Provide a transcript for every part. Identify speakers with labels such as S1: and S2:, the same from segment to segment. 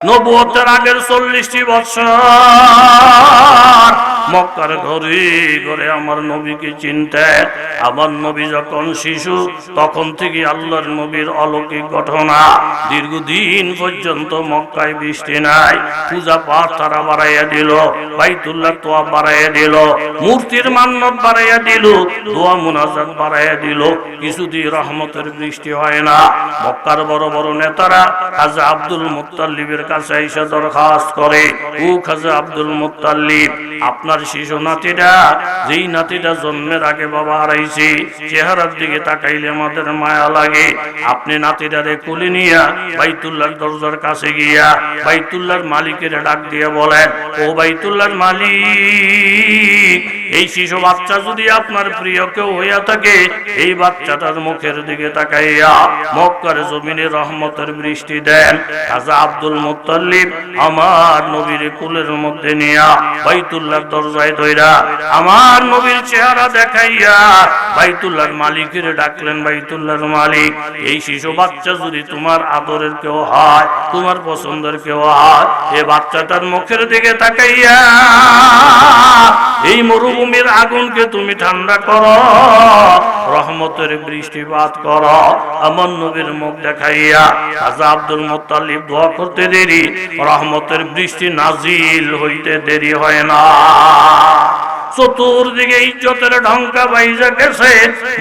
S1: নবুয়তের আগের 40টি বছর মক্কার ঘরে ঘরে আমার নবীকে চিনতেন। আমার নবী যখন শিশু তখন থেকে আল্লাহর নবীর অলৌকিক ঘটনা। দীর্ঘদিন পর্যন্ত মক্কায় বৃষ্টি নাই, পূজা পাঠ তারা বাড়াইয়া দিল, বাইতুল্লাহ তোয়াব বাড়াইয়া দিল, মূর্তির মান্নত বাড়াইয়া দিল, দোয়া মুনাজাত বাড়াইয়া দিল, কিছুদিন রহমতের বৃষ্টি হয় না। মক্কার বড় বড় নেতারা খাজা আব্দুল মুত্তালিবের কাছে এসে দরখাস্ত করে, ও খাজা আব্দুল মুত্তালিব, আপনার শিশু নাতিটা, যেই নাতিটা জন্মের আগে বাবা হারাইছে, চেহারার দিকে তাকাইলে আমাদের মায়া লাগে, আপনি নাতিটারে কোলে নিয়া বাইতুল্লাহর দরজার কাছে গিয়া বাইতুল্লাহর মালিকের ডাক দিয়ে বলেন, ও বাইতুল্লাহর মালিক, এই শিশু বাচ্চা যদি আপনার প্রিয় কেউ হইয়া থাকে, এই বাচ্চাটার মুখের দিকে তাকাইয়া মক্কার জমিনে রহমতের বৃষ্টি দেন। খাজা আব্দুল মুত্তালিব আমার নবীর কোলের মধ্যে নিয়া বাইতুল্লাহর দরজায় ধইরা আমার নবীর চেহারা দেখাইয়া বাইতুল্লাহর মালিকের ডাকলেন, বাইতুল্লাহর মালিক, এই শিশু বাচ্চা যদি তোমার আদরের কেউ হয়, তোমার পছন্দের কেউ হয়, এই বাচ্চাটার মুখের দিকে তাকাইয়া এই মরুভূমির আগুনকে তুমি ঠান্ডা করো, রহমতের বৃষ্টিপাত করো। আমার নবীর মুখ দেখাইয়া খাজা আব্দুল মুত্তালিব দোয়া করতে দেরি, রহমতের বৃষ্টি নাজিল হইতে দেরি হয় না। চতুর্দিকে ইজ্জতের ঢঙ্কা বাইজা গেছে,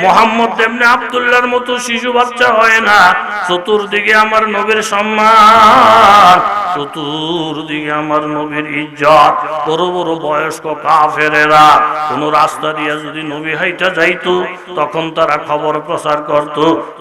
S1: মুহাম্মদ ইবনে আব্দুল্লাহর মতো শিশু বাচ্চা হয় না। চতুর্দিকে আমার নবীর সম্মান, চতুর্দিকে আমার নবীর ইজ্জত। বড় বড় বয়স্ক কাফেরেরা কোন রাস্তা দিয়ে যদি নবী হাইটা যাইতো, তখন তারা খবর প্রচার করত,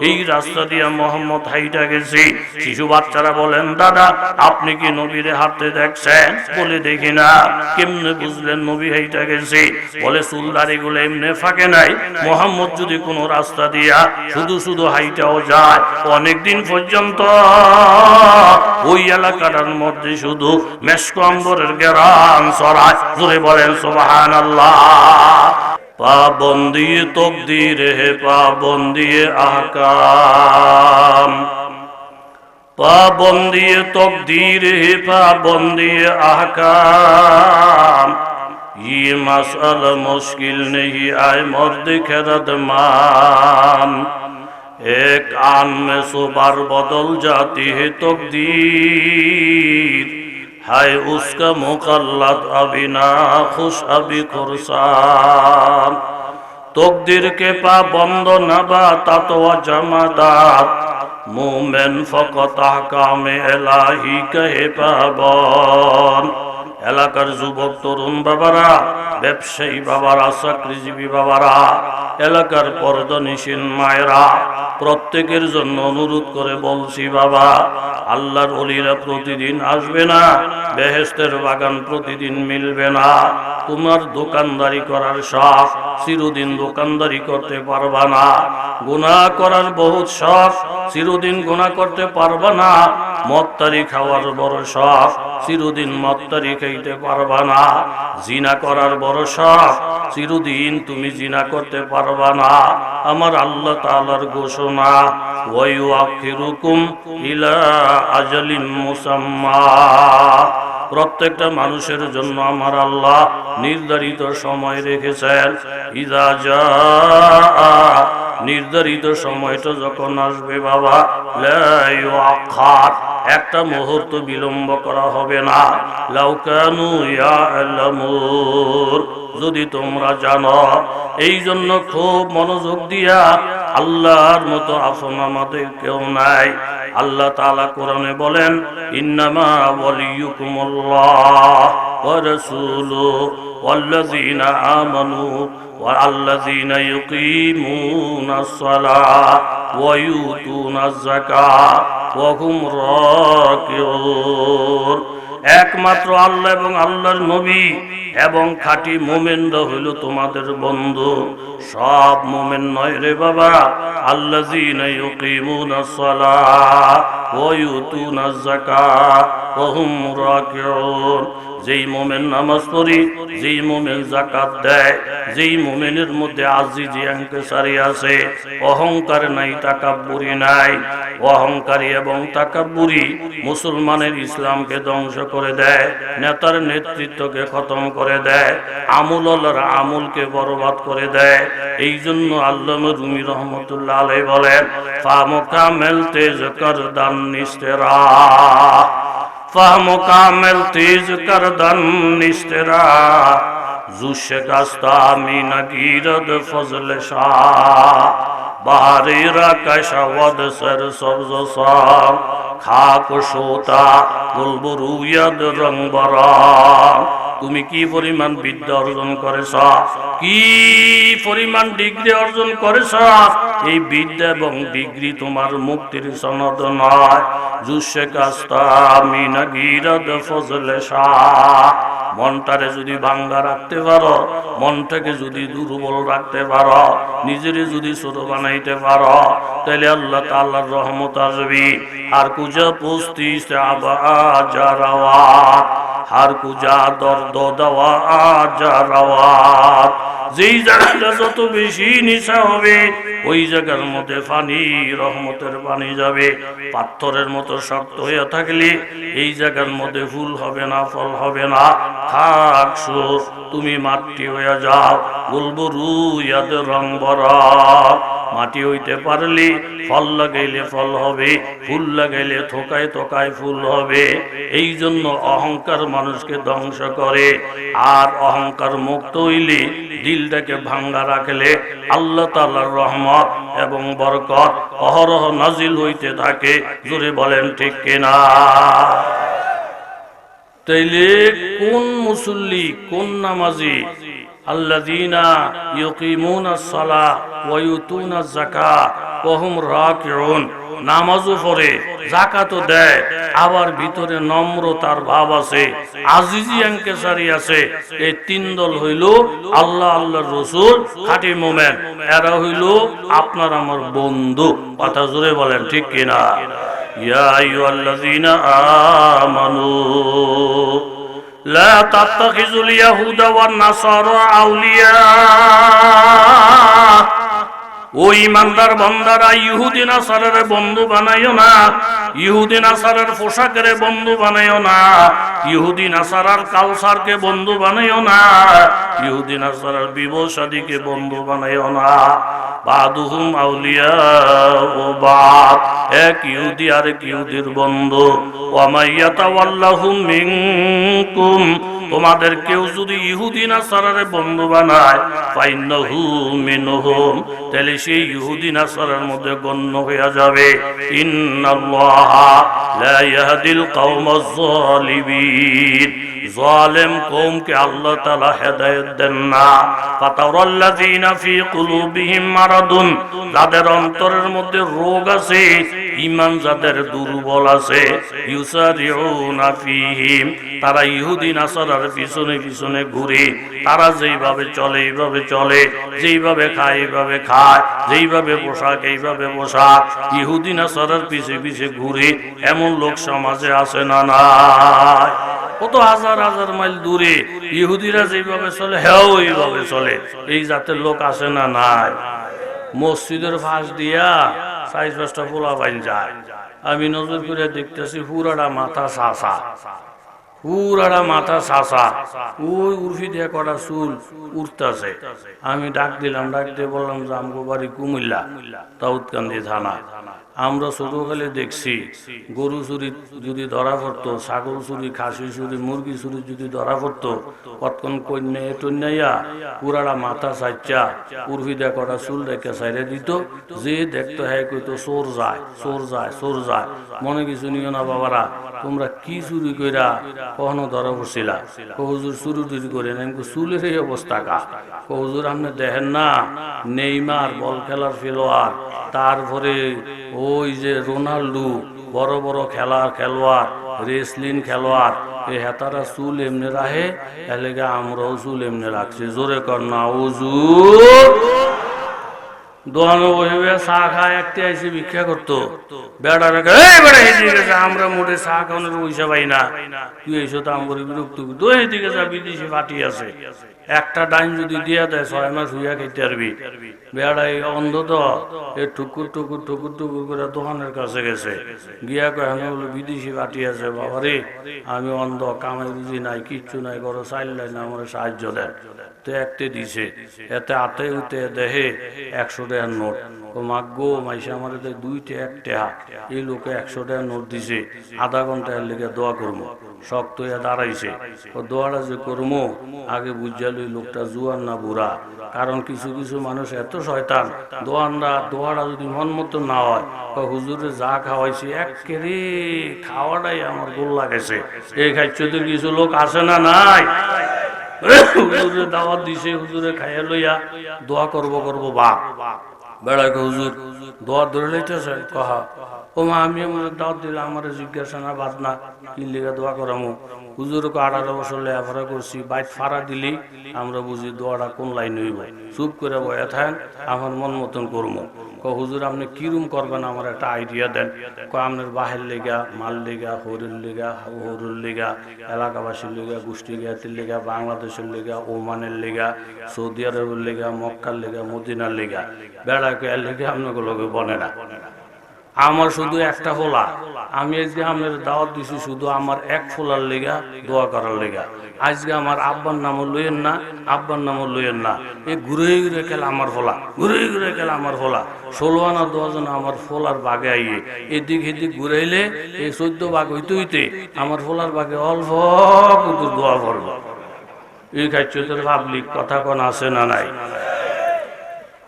S1: এই রাস্তা দিয়ে মুহাম্মদ হাইটা গেছে। শিশু বাচ্চারা বলেন, দাদা আপনি কি নবীরে হাঁটতে দেখছেন? বলে দেখি না। কেমনে বুঝলেন নবী হাইটা গেছে? বলে চুলদারি গুলো এমনি ফাঁকে নাই, মুহাম্মদ যদি কোন রাস্তা দিয়া শুধু শুধু হাইটাও যায়, অনেকদিন পর্যন্ত ওই এলাকাটার মধ্যে শুধু মেশক আম্বরের গেরান ছড়ায়। জোরে বলেন সুবহানাল্লাহ। পাবন্দি তকদির হে পাবন্দি আহকাম, পাবন্দি তকদির হে পাবন্দি আহকাম, ये मसला मुश्किल नहीं आए मर्द खैरत मान, एक आन में सुबार बदल जाती है तकदीर, है उसका मुकल्लद अभी ना खुश अभी खुरसान, तकदीर के पाबंद नबातात व जमादात, मोमेन फकत अहकाम इलाही कहे पाबन। এলাকার যুবক তরুণ বাবারা, ব্যবসায়ী বাবারা, চাকরিজীবী বাবারা, এলাকার পর্দানিশীন মায়েরা, প্রত্যেকের জন্য অনুরোধ করে বলছি, বাবা আল্লাহর ওলিরা প্রতিদিন আসবে না, বেহেশতের বাগান প্রতিদিন মিলবে না। তোমার দোকানদারি করার শখ, চিরদিন দোকানদারি করতে পারবা না। গুনাহ করার বহুত শখ, চিরদিন গুনাহ করতে পারবা না। মদতারি খাওয়ার বড় শখ, চিরদিন মদতারি খাইতে পারবা না। জিনা করার বড় শখ, চিরদিন তুমি জিনা করতে পারবা না। আমার আল্লাহ তাআলার ঘোষণা, ওয়া ইউআখিরুকুম ইলা আজালিন মুসাম্মা, প্রত্যেকটা মানুষের জন্য আমার আল্লাহ নির্ধারিত সময় রেখেছেন। ইযা জাআ, নির্ধারিত সময়টা যখন আসবে বাবা, লা ইউআখার, একটা মুহূর্ত বিলম্ব করা হবে না। লাউ কানু ইয়ালামুন, যদি তোমরা জানো। এই জন্য খুব মনোযোগ দিয়া, আল্লাহর মতো আপন আমাদের কেউ নাই। আল্লাহ তাআলা কোরআনে বলেন, ইন্নামা ওয়ালিয়ুকুমুল্লাহ ওয়া রাসূলুহু ওয়াল্লাযীনা আমানু ওয়াল্লাযীনা ইউকিমুনাস সালাহ ওয়া ইউতুনাজ যাকাত ওয়া হুম রাকিউন। একমাত্র আল্লাহ এবং আল্লাহর নবী এবং খাঁটি মুমিনরা হইল তোমাদের বন্ধু। সব মুমিন নয় রে বাবা। আল্লাযীনা ইউকিমুনাস সালাহ ওয়া ইউতুনাজ যাকাত ওয়া হুম রাকিউন, যেই মুমিন নামাজ পড়ে, যেই মুমিন যাকাত দেয়, যেই মুমিনের মধ্যে আজিজি ইনকিসারি আছে, অহংকার নাই, তাকাব্বুরি নাই, অহংকারী এবং তাকাব্বুরি মুসলমানের ইসলামকে ধ্বংস করে দেয়, নেতার নেতৃত্বকে খতম করে দেয়, আমুলওয়ালার আমুলকে বরবাদ করে দেয়। এই জন্য আল্লামা রুমি রহমতুল্লাহ আলাইহি বলেন, ফাহমু কামেল তেজ কর দান নিস্তেরা, ফাহমু কামেল তেজ কর দান নিস্তেরা, জুশে কাস্তা মিনা গিরদ ফজল শাহ, বাহারিরা কাশাওয়াদ সর সবজ সাম, খাক শোতা গুলবুরুয়াদ রং বরা। তুমি কি পরিমাণ বিদ্যা অর্জন করেছ, কি পরিমাণ ডিগ্রি অর্জন করেছ, এই বিদ্যা এবং ডিগ্রি তোমার মুক্তির সনদ নয়। জুশে কাস্তা মিনা গিরদ ফজল শাহ, মনটারে যদি ভাঙ্গা রাখতে পারো, মনটাকে যদি দুর্বল রাখতে পারো, নিজেরে যদি ছোট বানাইতে পারো, তাহলে আল্লাহ তাআলার রহমত আসবে। আর কুজা পুস্তি সে আবা জারাওয়াত, হার কুজা দর্দ দাওয়া জারাওয়াত। যেই জায়গাটা যত বেশি নিশা হবে, ওই জায়গার মধ্যে পানি, রহমতের পানি যাবে। পাথরের মতো শক্ত হয়ে থাকলে এই জায়গার মধ্যে ফুল হবে না, ফল হবে না। থাকছো তুমি মাটি হয়ে যাও, বলবো রুয়াদ রং বরা। মাটি হইতে পারলে ফল লাগাইলে ফল হবে, ফুল লাগাইলে থোকায় থোকায় ফুল হবে। এই জন্য অহংকার মানুষকে ধ্বংস করে। আর অহংকার মুক্ত হইলে, দিলটাকে ভাঙ্গা রাখলে আল্লাহ তাআলার রহমত এবং বরকত অহরহ নাজিল হইতে থাকে। জোরে বলেন ঠিক কিনা? তাইলে কোন মুসল্লি, কোন নামাজি? আল্লাযীনা ইউকিমুনাস সালাহ ওয়া ইউতুনাজ যাকাত ওয়া হুম রাকিউন। নামাজও পড়ে, যাকাতও দেয়, আবার ভিতরে নম্রতার ভাব আছে, আজিজি আঙ্কেসারি আছে। এই তিন দল হইল আল্লাহ, আল্লাহর রাসূল, খাঁটি মুমিন। এরা হইল আপনার আমার বন্ধু। কথা জোরে বলেন ঠিক কিনা? ইয়া আইয়ুহাল্লাযীনা আমানু লা তাত্তাখিযুল ইয়াহুদা ওয়ান নাসারা আউলিয়া। ও ইমানদার বান্দারা, ইহুদি নাসারার বন্ধু বানাইও না, ইহুদি নাসারার পোশাকের বন্ধু বানাইও না, ইহুদি নাসারার কালচারকে বন্ধু বানাইও না, ইহুদি নাসারার বিবাহ শাদীকে বন্ধু বানাইও না। বাদুহুম আউলিয়া ও বাদ, এক ইহুদি আরেক ইহুদির বন্ধু। ওয়া মাইয়াতাওয়াল্লাহুম মিনকুম, তোমাদের কেউ যদি ইহুদি নাসারারে বন্ধু বানায়, ফাইন্নাহু মিনহুম, তাহলে সেই ইহুদি নাসারার মধ্যে গণ্য হয়ে যাবে। ইন্নাল্লাহা লা ইয়াহদিল কওমাজ যালিমিন, জালেম কওমকে আল্লাহ তাআলা হেদায়েত দেন না। ফাতারাল্লাযীনা ফী কুলুবিহিম মারাদুন, যাদের অন্তরের মধ্যে রোগ আছে, ঈমান যাদের দুর্বল আছে, ইউসারিউনা ফীহিম, তারা ইহুদি নাসারার পিছনে পিছনে ঘুরে। তারা যেইভাবে চলে এইভাবে চলে, যেইভাবে খায় এইভাবে খায়, যেইভাবে পোশাক এইভাবে পোশাক, ইহুদি নাসারার পিছে পিছে ঘুরে। এমন লোক সমাজে আছে না নাই? কত হাজার হাজার মাইল দূরে ইহুদিরা যেভাবে চলে, হ্যাঁ ওইভাবে চলে। এই জাতের লোক আছে না নাই? মসজিদের ফাঁস দিয়া ৪-৫টা পোলা বাইন যায়। আমি নজর করে দেখতেছি পুরাটা মাথা সাসা, পুরাটা মাথা সাসা, ওই উর্ফি দিয়ে কটা চুল উঠতেছে। আমি ডাক দিলাম, ডাক দিয়ে বললাম যে আমগো বাড়ি কুমিল্লা, দাউদকান্দি থানা। আমরা ছোটকালে দেখছি গরু চুরি যদি ধরা পড়তো, ছাগল চুরি, খাসি চুরি, মুরগি চুরি যদি ধরা পড়তো, কতক্ষণ কন্যা টন্যাইয়া পুরাটা মাথা চাইচা উর্ফি দিয়ে কটা চুল রেখে চাইরে দিত। যে দেখতো হ্যাঁ কইতো চোর যায়, চোর যায়, চোর যায়। মনে কিছু নিও না বাবারা, তোমরা কি চুরি কইরা কখনো ধরা পড়ছিলা? হুজুর চুরি টুরি করে না, চুলের এই অবস্থা কা? হুজুর আপনি দেখেন না, নেইমার বল খেলার খেলোয়াড়, তারপরে ওই যে রোনাল্ডো, বড় বড় খেলোয়াড়, রেসলিং খেলোয়াড়, এই হেতারা চুল এমনি রাখে, এলাকা আমরাও চুল এমনি রাখছি। জোরে কর না হুজুর। দোয়ানো বসে চা খায় একটি এসে ভিক্ষা করতো বেড়া রেখে গেছে আমরা মোটে চা খাওয়ানোর পয়সা পাই না তুই এসো তো আমার বিরক্ত দই দিকে যা বিদেশি পাটি আছে একটা ডাইন যদি দিয়া দেয় 6 মাস হইয়া খেতে পারবি বেড়াই অন্ধ তো এ ঠুকুর টুকুর ঠুকুর টুকুর করে দোকানের কাছে গেছে গিয়া কয় আমি বলে বিদেশি পাটি আছে বাবা রে আমি অন্ধ কামাই বুঝি নাই কিচ্ছু নাই করো চাইল না আমার সাহায্য দেয় তো একটে দিছে এতে আতে উঠে দেহে 100 টাকার নোট ও মাগো মাইসে আমার 2 টাকা 1 টাকা এই লোকে 100 টাকার নোট দিছে আধা ঘন্টার লেগে দোয়া করবো শক্ত হয়ে দাঁড়াইছে ও দোয়াটা যে করবো আগে বুঝাল ওই লোকটা জুয়ান না বুড়া কারণ কিছু কিছু মানুষ এত শয়তান দোয়াটা যদি মন মতো না হয় হুজুরে যা খাওয়াইছে একেবারে খাওয়াটাই আমার গোল্লা গেছে এই খাইতে কিছু লোক আসে না নাই হুজুরে দাওয়াত দিছে হুজুরে খাইয়া লইয়া দোয়া করবো বাপ বেড়াকে হুজুর দোয়া ধরে লইতেছেন কহা ও মা আমি আমার দাওয়াত দিলে আমার জিজ্ঞাসা না বাদ না কি লিগা দোয়া করামো হুজুরকে 18 বছর লেখাপড়া করছি বাইক ফাড়া দিলি আমরা বুঝি দোয়াটা কোন লাইন হইব চুপ করে বয়া থাকেন আমার মন মতন করবো হুজুর আপনি কিরম করবেন আমার একটা আইডিয়া দেন আপনার বাহের লেগা মাল লেগা হরুর লেগা এলাকাবাসীর লেগা গোষ্ঠী জ্ঞাতির লেগা বাংলাদেশের লেগা ওমানের লেগা সৌদি আরবের লেগা মক্কার লেগা মদিনার লেগা বেড়াকে এর লেগে আপনাকে লোকে বনে না আমার শুধু একটা ফোলা আমি আজকে আপনার দাওয়াত দিছি শুধু আমার এক ফোলার লেগা দোয়া করার লেগা আজকে আমার আব্বার নামও লইয়েন না আব্বার নামও লইয়েন না এই ঘুরে ঘুরে খেলা আমার ফোলা ঘুরে ঘুরে খেলা আমার ফোলা 16 আনা 10 আনা আমার ফোলার বাগে আইয়ে এদিক এদিক ঘুরাইলে এই 14 ভাগ হইতে হইতে আমার ফোলার বাগে অল্প কিন্তু দোয়া করবো এই খাইছে তোর পাবলিক কথা কোন আছে না নাই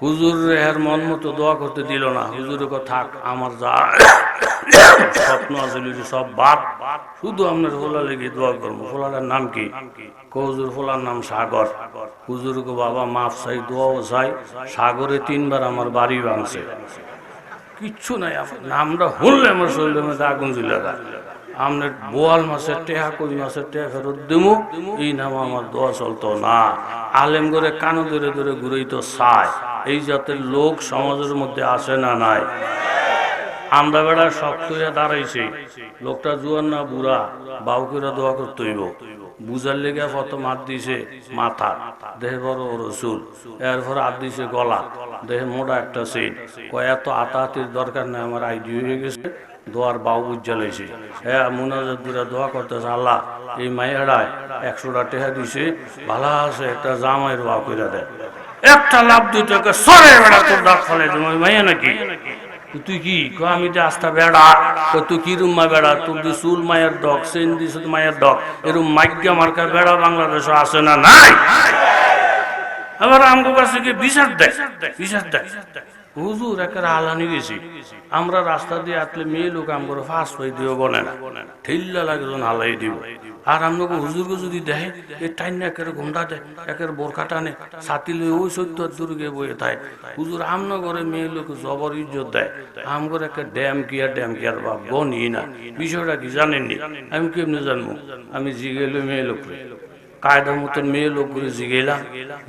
S1: হুজুর এর মন মতো দোয়া করতে দিল না হুজুর থাক আমার যা স্বপ্ন আছে সব বাদ শুধু আপনার ফোলা লেগে দোয়া করবো ফোলাটার নাম কি হুজুর ফোলার নাম সাগর হুজুর গো বাবা মাফ চাই দোয়াও চাই সাগরে 3 বার আমার বাড়ি ভাঙছে কিচ্ছু নাই আমার নামটা শুনলে আমার শরীরের মধ্যে আগুন জ্বলে যায় আপনার বোয়াল মাছের টেহা কই মাছের টেহা ফেরত দেবো এই নাম আমার দোয়া চলতো না আলেম করে কানো ধরে ধরে ঘুরেই তো চায় এই জাতের লোক সমাজের মধ্যে আসে না নাই আমরা বেড়া শক্ত হইয়া দাঁড়াইছি লোকটা জুয়ান না বুড়া বাউকেরা দোয়া করতে হইব বুঝার লেগে প্রথম হাত দিছে মাথা দেহে বড় রসুল এরপর হাত দিছে গলা দেহে মোটা একটা সিট এত আতাহাতির দরকার নেই আমার আইডি হয়ে গেছে দোয়ার বাউ উজ্জ্বলাইছে হ্যাঁ মুনাজাত করে দোয়া করতেছে আল্লাহ এই মাইয়াড়ায় 100 টাকা দিছে ভালো আছে একটা জামাইয়ের বাউ করে দেয় একটা লাভ 2 টাকা সরে বেড়া তোর দাঁত ফলে তুমি মাইয়া নাকি তুই কি আমি যে আস্তা বেড়া তুই কি রুম মা বেড়া তোর দি চুল মায়ের ডক সেন দিস মায়ের ডক এরকম মাইকা মার্কা বেড়া বাংলাদেশে আসে না নাই আবার আমগো কাছে কি বিচার দেয় হুজুর একের আলানি গেছি আমরা রাস্তা দিয়ে আসলে মেয়ে লোক আমগো ফাঁস হয়ে দিও বনে না ঠেল্লা লাগে যখন হালাই দিব আর আমগো হুজুরকে যদি দেখে এই টাইন একের ঘুমটা দেয় একের বোরখা টানে ছাতি লই ওই 70 দূরকে বয়ে থাকে হুজুর আমনো করে মেয়ে লোক জবর ইজ্জত দেয় আমগোর একটা ড্যাম কিয়ার বা বনি না বিষয়টা কি জানেননি আমি কেমনে জানবো আমি জিগেলো মেয়ে লোক কায়দার মতন মেয়ে লোকগুলো জিগেলাম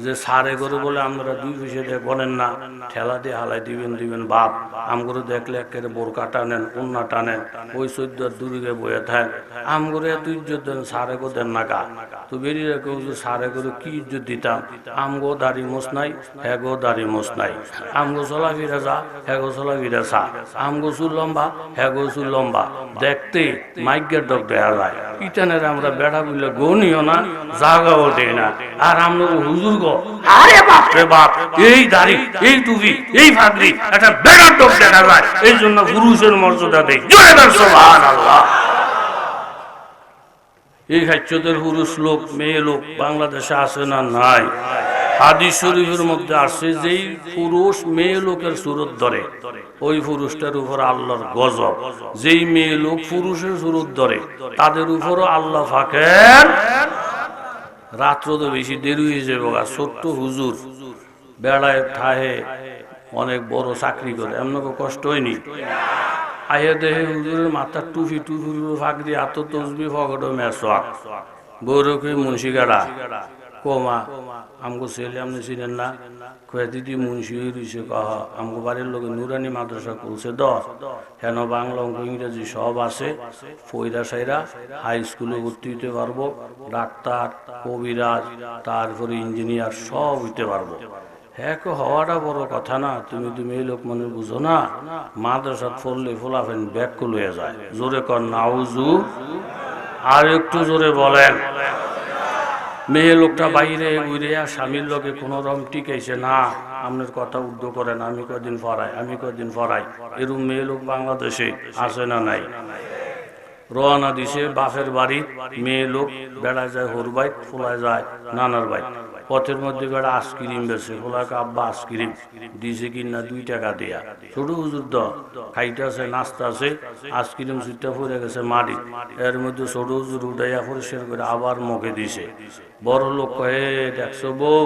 S1: যে সারে করে বলে আপনারা 2 পয়সা দিয়ে বলেন না ঠেলা দিয়ে হালাই দিবেন বাপ আমগুলো দেখলে একেবারে বোরকা টানেন উন্না টানেন ওই 14 দূরে বয়ে থাকেন আমগুলো এত ইজ্জত দেন সারে গো দেন না গা তো বেরিয়ে রেখে সারে করে কি ইজ্জত দিতাম আমগো দাড়ি মোস নাই হ্যাগো দাড়ি মোস নাই আমগো চলা ফিরে যা হ্যাগো চলা ফিরে চা আমগো চুল লম্বা হ্যাগো চুল লম্বা দেখতে মাইকের ডক দেয়া যায় ইটানের আমরা বেড়া বললে গনিও না জাগাও দেয় না আর আমরা হুজুর গো আরে বাপ রে বাপ এই দাড়ি এই টুপি এই পাগড়ি একটা বেড়ার ডক দেখা যায় এই জন্য পুরুষের মর্যাদা দেয় জোরে বল সুবহানাল্লাহ এই হাজ্জতের পুরুষ লোক মেয়ে লোক বাংলাদেশে আসে না নাই হাদিস শরীফের মধ্যে আসে যেই পুরুষ মেয়ে লোকের সুরত ধরে ওই পুরুষটার উপর আল্লাহর গজব যেই মেয়ে লোক পুরুষের সুরত ধরে তাদের উপরও আল্লাহ ফাকের রাত্র তো বেশি দেরি হয়ে যাবে ছোট্ট হুজুর বেড়ায় থাহে অনেক বড় চাকরি করে এমন কষ্ট হয়নি আইয়া দেহে হুজুরের মাথার টুপি ফাঁকরি এত তসবি ফগট মেসোয়াক বৌরকে মুন্সিগাড়া কোমা আমগো ছেলে আপনি চিনেন না কয়ে দিদি মুন্সি রয়েছে কহ আমগো বাড়ির লোকে নুরানি মাদ্রাসা খুলছে হেন বাংলা অঙ্ক ইংরেজি সব আছে পয়রা সাইরা হাই স্কুলে ভর্তি হইতে পারবো, ডাক্তার কবিরাজ তারপরে ইঞ্জিনিয়ার সব হইতে পারবো। হ্যাঁ হওয়াটা বড় কথা না, তুমি এই লোক মনে বুঝো না, মাদ্রাসাত পড়লে ফোলাফেন ব্যাগ লইয়া যায়। জোরে কর নাউজু, আর একটু জোরে বলেন। মেয়ে লোকটা বাইরে উড়ে স্বামীর লোকে কোন রকম টিকাইছে না, আপনার কথা উদ্ধ করেন, আমি কদিন ফরাই এরকম মেয়ে লোক বাংলাদেশে আছে না নাই? রওনা দিছে বাপের বাড়ি, মেয়ে লোক বেড়ায় যায় হর বাইক, ফোলায় যায় নানার বাইক। পথের মধ্যে বেড়া আইসক্রিম বেছে, ফোলাকে আব্বা আইসক্রিম দিছে কিনা 2 টাকা দিয়া। ছোট হুজুর খাইতে আছে, নাস্তা আছে, আইসক্রিম সুইটা পড়ে গেছে মাটি, এর মধ্যে ছোট হুজুর উঠাইয়া পরিষ্কার করে আবার মুখে দিছে। বড় লোক কয়ে দেখছো বউ,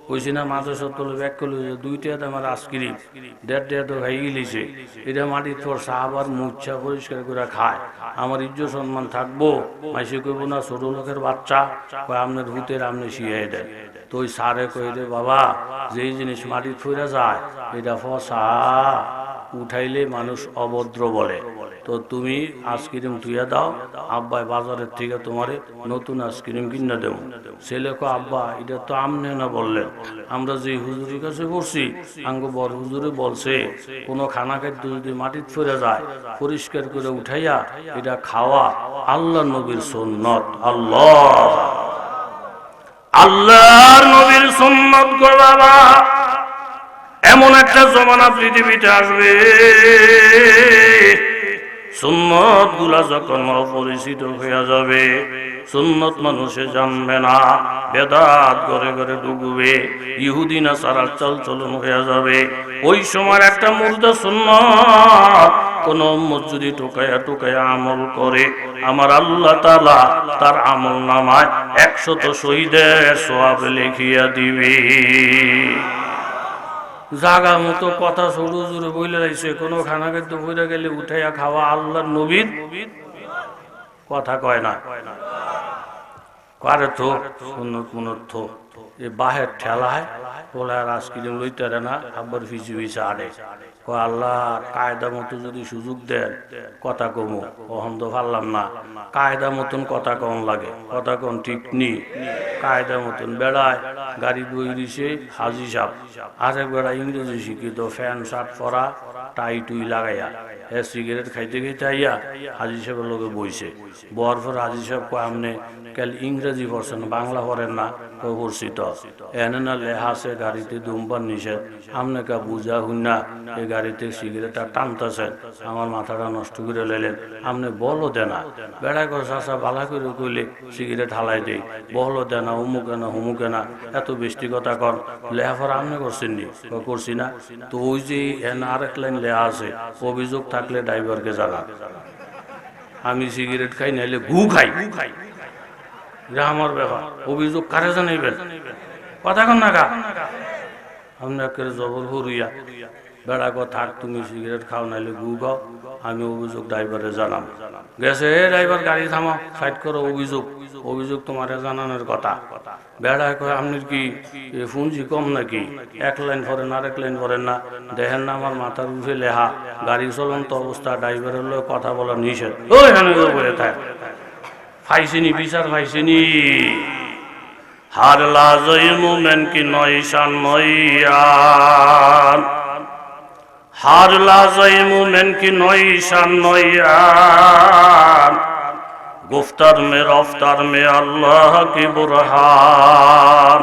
S1: কইছি না মাদ্রাসা তোলে ব্যাগ করলো 2 টাকা আমার আইসক্রিম 1.5 টাকা তো খাই গেলিছে, এটা মাটির পড়ছে, আবার মুচ্ছা পরিষ্কার করে খায়। আমার ইজ্জত সম্মান থাকবো? মাইসে কইব না ছোট লোকের বাচ্চা, কয় আপনার ভূতের আপনি শিয়াই দেন। তো ওই সারে কই রে বাবা, যেই জিনিস মাটির ফিরে যায় এটা ফসা, উঠাইলে মানুষ অভদ্র বলে। তো তুমি আইসক্রিম ধুইয়া দাও, আব্বাই বাজারের থেকে তোমারে নতুন আইসক্রিম কিনে দেব। ছেলে কো আব্বা এটা তো আমনে না বললেন, আমরা যে হুজুরের কাছে পড়ছি আঙ্গ বড় হুজুরে বলছে কোন খানা খাদ্য যদি মাটির ফিরে যায় পরিষ্কার করে উঠাইয়া এটা খাওয়া আল্লাহ নবীর সুন্নত। আল্লাহর নবীর সুন্নত গো বাবা। এমন একটা জমানা পৃথিবীতে আসবে, সুন্নত গুলা যখন অপরিচিত হয়ে যাবে, সুন্নত মানুষে জানবে না, বেদাত ঘরে ঘরে ঢুকবে, ইহুদি নাসারার চাল চলন হয়ে যাবে। ওই সময় একটা মুর্দা সুন্নত কোন মসজিদে টোকায়া আমল করে, আমার আল্লাহ তাআলা তার আমল নামায় 100 শহীদের সওয়াব লিখিয়া দিবে। জাগা মতো কথা সরু জুড়ে বইলে রাইছে, কোনো খানা খাদ্য বইলে গেলে উঠাইয়া খাওয়া আল্লাহর নবীর কথা কয় না, করে তো সুন্নত মুনত তো এ বাহের ঠেলায় বলে আর আইসক্রিম লইতে না, আব্বার ফিচি ফিচে আড়ে। কয় আল্লাহ কায়দা মতো যদি সুযোগ দেন কথা কমো, অহন তো পারলাম না, কায়দা মতন কথা কম লাগে, কথা কম ঠিক নি, কায়দা মতন বেড়ায় গাড়ি বই দিছে হাজি সাহেব, আরেক বেড়া ইংরেজি শিক্ষিত, ফ্যান শার্ট পরা, টাই টুই লাগাইয়া, সিগারেট খাইতে খাইতে আইয়া হাজি সাহেবের লোকে বইছে। বর পর হাজি সাহেব কয় আপনি কাল ইংরেজি পড়ছেন বাংলা পড়েন না? পড়ছি তো, এনে না লেহা আছে গাড়িতে ধূমপান নিষেধ, আপনি কা বুঝা হুন না এই গাড়িতে সিগারেটটা টানতেছেন, আমার মাথাটা নষ্ট করে লেলেন, আপনি বলো দেনা। বেড়া করে চাষা ভালা করে কইলে সিগারেট হালাই দেই, বলো দেনা, হুমুকে না হুমুকে না, এত বেশি কথা কন, লেহাফার আপনি করছেন নি? করছি না। তো ওই যে এনে আরেক লাইন লেহা আছে, অভিযোগ থাকলে ড্রাইভারকে জানা, আমি সিগারেট খাই নাইলে ঘু খাই, এটা আমার ব্যাপার, অভিযোগ কারে জানাইবেন? কথা কন না গা, আপনাকে জবর হরুইয়া বেড়া কো থাক, তুমি সিগারেট খাও নাইলে গু খাও, আমি অভিযোগ ড্রাইভারে জানাম। গেছে এ ড্রাইভার গাড়ি থামাও, সাইড করো, অভিযোগ তোমারে জানানোর কথা। বেড়া কয় আপনি কি পুঁজি কম নাকি, 1 লাইন পড়েন আরেক লাইন পড়েন না, দেখেন না আমার মাথার উঠে লেহা গাড়ি চলন্ত অবস্থা ড্রাইভারের লোক কথা বলা নিষেধ। ওই হেন বলে থাক, ফাইসিনি বিচার ফাইসিনি। হার লাজই মুমেন কি নয়শান নয়ান, হার লাজই মুমেন কি নয়শান নয়ান, গুফতার মে রফতার মে আল্লাহ কি বুরহান,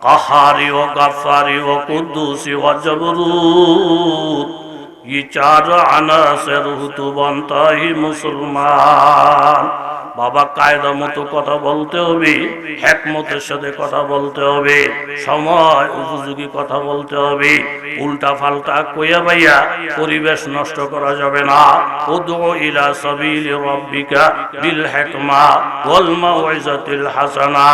S1: কাহারি ও গাফারি ও কুদ্দুসি ও জবরুত, ये 4 আনাসের হুতু বন্তাহি মুসলমান। বাবা কায়দা মতো কথা বলতে হবে, হিকমতের সাথে কথা বলতে হবে, সময় উপযোগী কথা বলতে হবে, উল্টা ফাল্টা কইয়া বাইয়া পরিবেশ নষ্ট করা যাবে না। উদউ ইলা সাবিলি রাব্বিকা বিল হিকমা ওয়াল মাউইজাতিল হাসানা,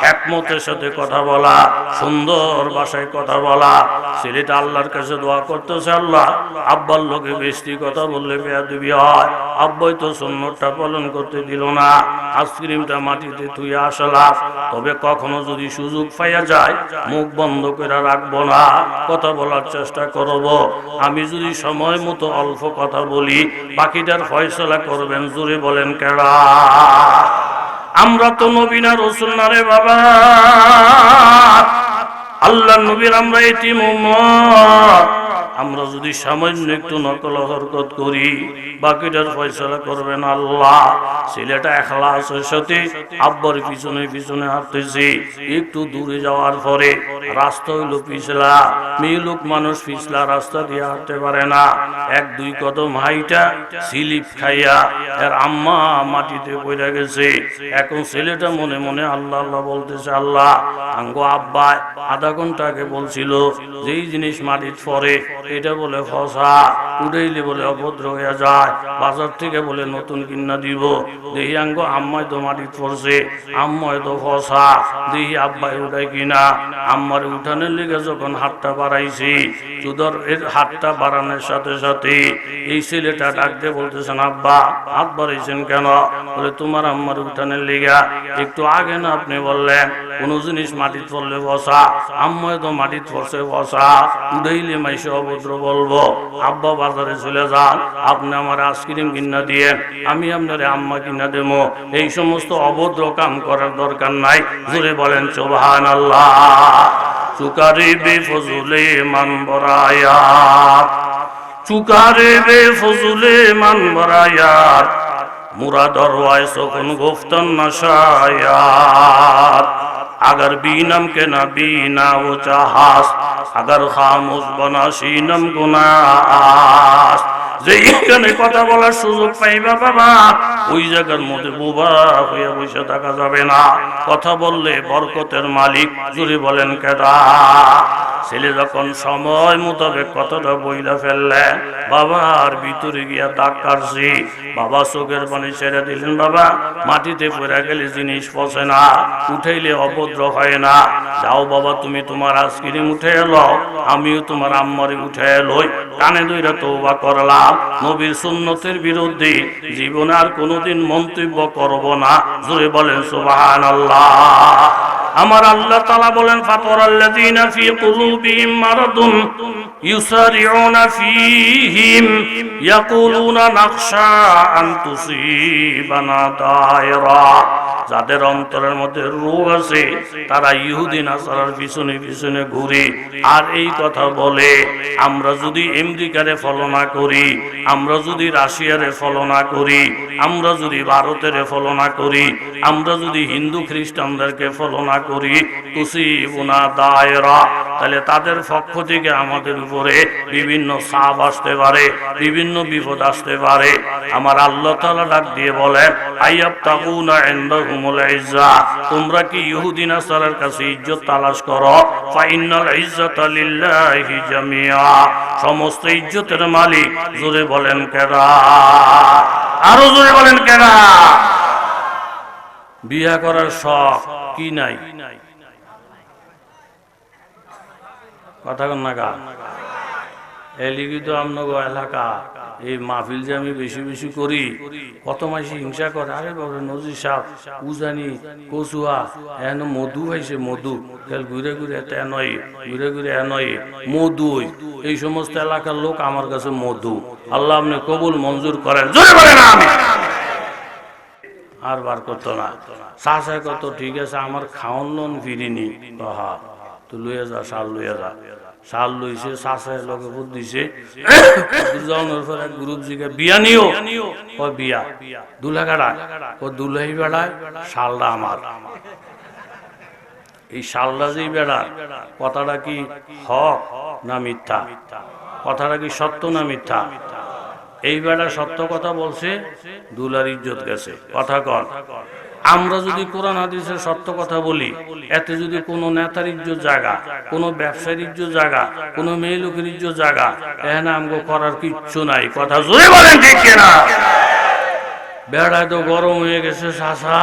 S1: হিকমতের সাথে কথা বলা, সুন্দর ভাষায় কথা বলা। ছেলেটা আল্লাহর কাছে দোয়া করতেছে, আল্লাহ আব্বার লোকে বেশি কথা বললে বেয়াদবি হয়, আব্বাই তো সুন্নতটা পালন করতে দিল না, না, আইসক্রিমটা মাটিতে তুই আসলাম, তবে কখনো যদি সুযোগ পাইয়া যায় মুখ বন্ধ করে রাখবো না, কথা বলার চেষ্টা করব। আমি যদি সময় মতো অল্প কথা বলি, বাকিটার ফয়সালা করবেন। জোরে বলেন কেডা? আমরা তো নবী না রাসূল না রে বাবা, আল্লাহর নবীর আমরা এতিম উম্মত। আমরা যদি সামান্য একটু নকল হরকত করি, বাকিটার ফয়সালা করবেন আল্লাহ। ছেলেটা ইখলাসের সাথে আব্বার পিছনে পিছনে হাঁটতেছে, একটু দূরে যাওয়ার পরে রাস্তা হইল পিছলা, মেয়ে লোক মানুষ পিছলা রাস্তা দিয়ে হাঁটতে পারে না, এক দুই কদম হাইটা স্লিপ খাইয়া এর আম্মা মাটিতে পড়ে গেছে। এখন ছেলেটা মনে মনে আল্লাহ আল্লাহ বলতেছে, আল্লাহ আঙ্গো আব্বা আধা ঘন্টা আগে বলছিল যেই জিনিস মাটির পরে এটা বলে ফসা, উড়াইলে বলে অভদ্র হয়ে যায়, বাজার থেকে বলে নতুন কিনা দিব। দেখি আঙ্গো আম্মায় তো মাটির পড়ছে, আম্মায় তো ফসা, দেখি আব্বাই উঠাই কিনা। আম্মার উঠানের লেগে যখন হাতটা বাড়াইছি, চুদর এর হাতটা বাড়ানোর সাথে সাথে এই ছেলেটা ডাক দিয়ে বলতেছেন, আব্বা হাত বাড়াইছেন কেন? বলে তোমার আম্মার উঠানের লেগা একটু আগে না আপনি বললেন কোন জিনিস মাটির পড়লে বসা, আম্মায় তো মাটির পড়ছে বসা, উড়াইলে মাইসে অভদ্র বলবো। আব্বা বাজারে চলে যান, আপনি আমার আইসক্রিম কিনা দিয়ে আমি আপনার আম্মা কিনা দেবো। এই সমস্ত অভদ্র কাম করার দরকার নাই। জোরে বলেন সুবহানাল্লাহ। চুকারে বেফজুলে মান বরায়াত, চুকারে বেফজুলে মান বরায়াত, মুরাদর ওয়াইস কোন গুফতন নশায়াত। अगर बीनम के ना बीना वो चाहास, अगर खामोश बना शीनम गुनास। যেখানে কথা বলার সুযোগ পাইবা বাবা, ওই জায়গার মধ্যে বোবা হয়ে বসে থাকা যাবে না। কথা বললে বরকতের মালিক। জুড়ে বলেন কেডা? ছেলে যখন সময় মোতাবেক কথাটা বইলা ফেললেন, বাবার ভিতরে গিয়া দাগ কাটছি। বাবা চোখের পানি ছেড়ে দিলেন, বাবা মাটিতে পড়ে গেলে জিনিস পচে না, উঠাইলে অভদ্র হয় না। যাও বাবা তুমি তোমার আইসক্রিম উঠে এলো, আমিও তোমার আম্মারে উঠে এলোই। কানে দইরা তওবা করলাম, নবীর সুন্নতের বিরুদ্ধে জীবনে আর কোনোদিন মন্তব্য করব না। জোরে বলেন সুবহানাল্লাহ। আমার আল্লাহ তাআলা বলেন, ফাতারাল্লাযীনা ফী কুলুবিহিম মারাদুন ইউসারিউনা ফীহিম ইয়াকুলুনা নাখশা আন তুসিবানা দায়রা। যাদের অন্তরের মধ্যে রোগ আছে তারা ইহুদি নাসারার পিছনে পিছনে ঘুরে আর এই কথা বলে, আমরা যদি আমেরিকারে ফলো না করি, আমরা যদি রাশিয়ারে ফলো না করি, আমরা যদি ভারতের ফলো না করি, আমরা যদি হিন্দু খ্রিস্টানদেরকে ফলো না করি, তুসিবুনা দায়রা, তাহলে তাদের পক্ষ থেকে আমাদের উপরে বিভিন্ন চাপ আসতে পারে, বিভিন্ন বিপদ আসতে পারে। আমার আল্লাহ তাআলা ডাক দিয়ে বলেন, আইয়াবতাগুনা ইনদাহুমুল ইজ্জা, তোমরা কি ইহুদি নাসারার কাছে ইজ্জত তালাশ করো? ফাইনাল ইজ্জাতা লিল্লাহি জামিআ, সমস্ত ইজ্জতের মালিক। জোরে বলেন কেডা? আরো জোরে বলেন কেডা? বিয়া করার শখ কি নাই? কথা কন না কা? এলিগি তো আমনগো এলাকা এই মাহফিল যে আমি বেশি বেশি করি, কত মাসি হিংসা করে, আরে বাবা নজির সাহেব উজানি কচুয়া এন মধু হয়েছে, মধু ঘুরে ঘুরে নয়, ঘুরে ঘুরে নয় মধু। এই সমস্ত এলাকার লোক আমার কাছে মধু। আল্লাহ আপনি কবুল মঞ্জুর করেন। জোরে বলেন আমিন। আর বার করতো না। চাষা কত ঠিক আছে, আমার খাওয়ান লোন ফিরিনি, হা তো লইয়া যা, সাল লইয়া যা। সাল লইছে, চাষায় লোকে ভোট দিছে। গ্রুপ জিগে বিয়া নিও, বিয়া দুলা কাটা, ও দুলাই বেড়ায়, শালটা আমার। এই শালটা যেই বেড়া, কথাটা কি হক না মিথ্যা? কথাটা কি সত্য না মিথ্যা? এই বেড়া সত্য কথা বলছে, দুলার ইজ্জত গেছে। কথা কন। আমরা যদি কোরআন হাদিসের সত্য কথা বলি, এতে যদি কোনো নেতার ইজ্জত জায়গা, কোনো ব্যবসায়ীর ইজ্জত জায়গা, কোনো মেয়ে লোকের ইজ্জত জায়গা, এখানে আমগো করার কিচ্ছু নাই। কথা জোরে বলেন ঠিক কিনা? বেড়ায় তো গরম হয়ে গেছে, শাসা